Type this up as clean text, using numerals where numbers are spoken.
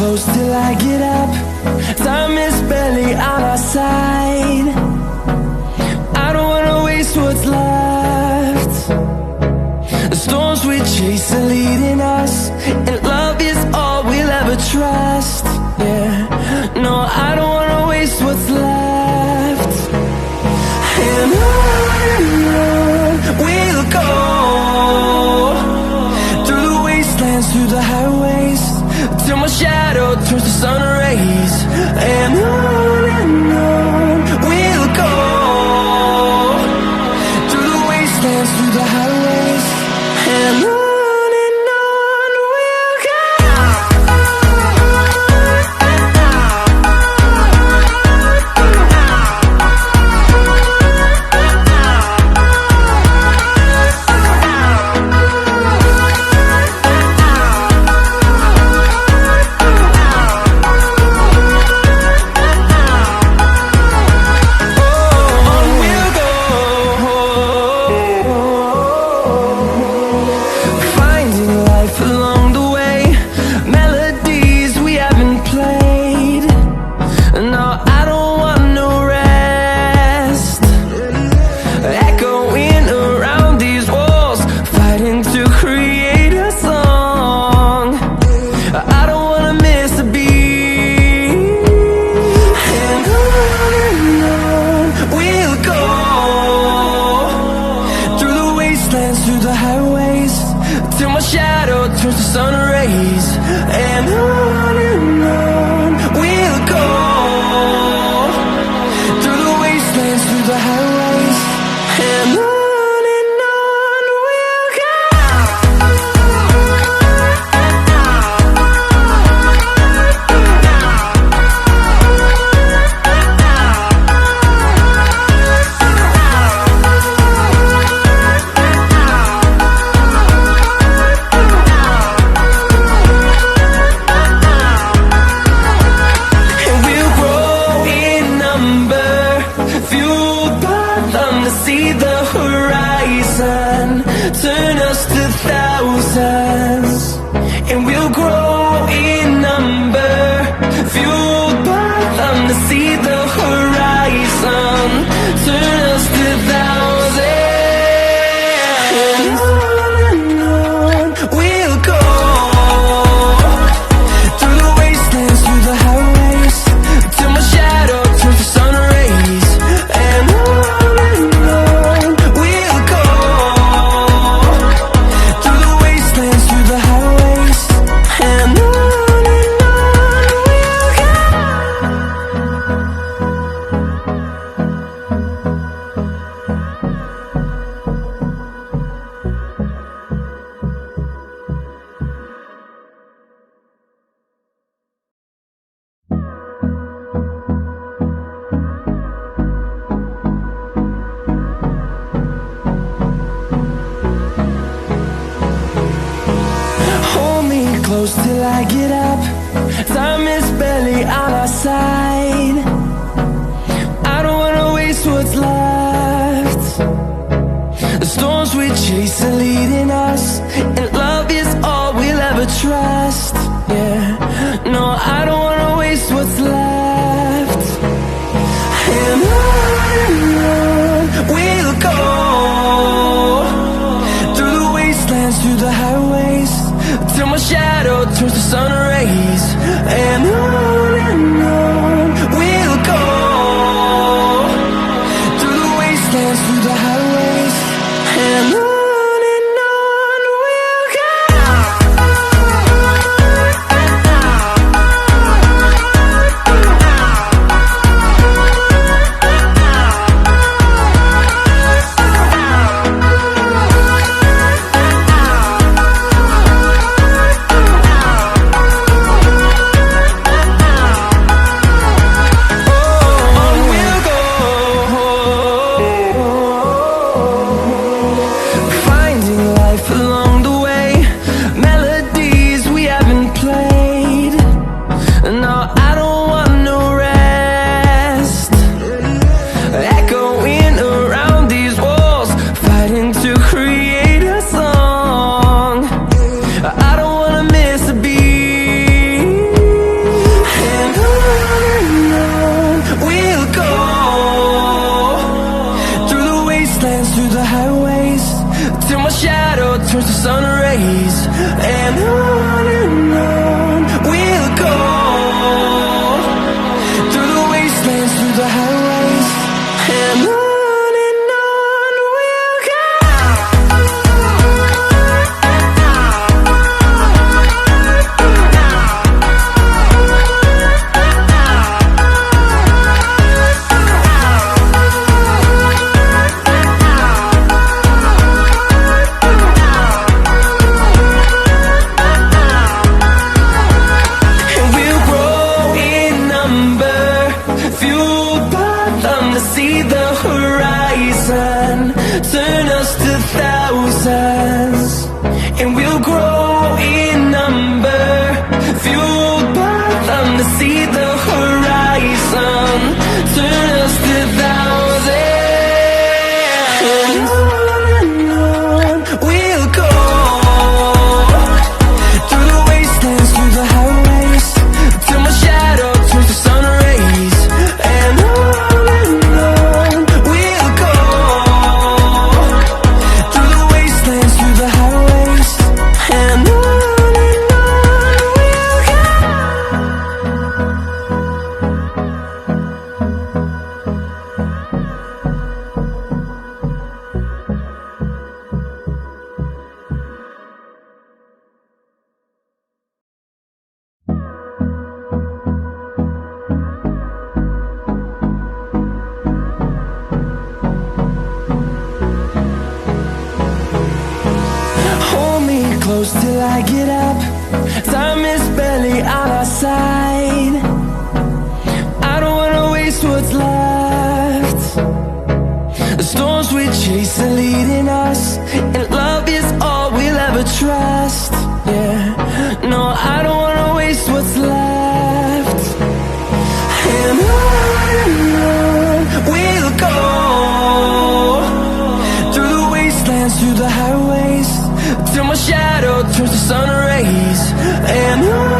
close till I get up. Time is barely on our side. I don't wanna waste what's left. The storms we chase are leading us, and love is all we'll ever trust. Yeah, no, I don't wanna waste what's left. And on we'll go, through the wastelands, through the highways, till my shadow turns to sun rays. And on we'll go, through the wastelands, through the highways, and on we'll go. Through the highways, till my shadow turns to sun rays. And on we'll go, through the wastelands, through the highways, and on we'll go. See the horizon, turn us to thousands, and we'll grow in number, fueled by them. To see the horizon, turn us to thousands, and on we'll go, through the wastelands, through the highways, till my shadow turns to sun rays. And close till I get up. Time is barely on our side. I don't wanna waste what's left. The storms we chase are leading us, and love is all we'll ever trust. Yeah, no, I don't wanna waste what's left. And on we'll go, through the wastelands, through the highways, till my shadow turns to sun rays. And on we'll the highways, and on we'll go. See the horizon turn us to thousands, and we'll grow in number, fueled by them to see the horizon turn us to thousands, and on we'll go, through the wastelands, through the highways, till my shadow turns to sun rays, and on close till I get up. Time is barely on our side. I don't wanna waste what's left. The storms we chase are leading us, and love is all we'll ever trust. Yeah, no, I don't wanna waste what's left. And on we'll go, through the wastelands, through the highways, till my shadow turns to sun rays, and on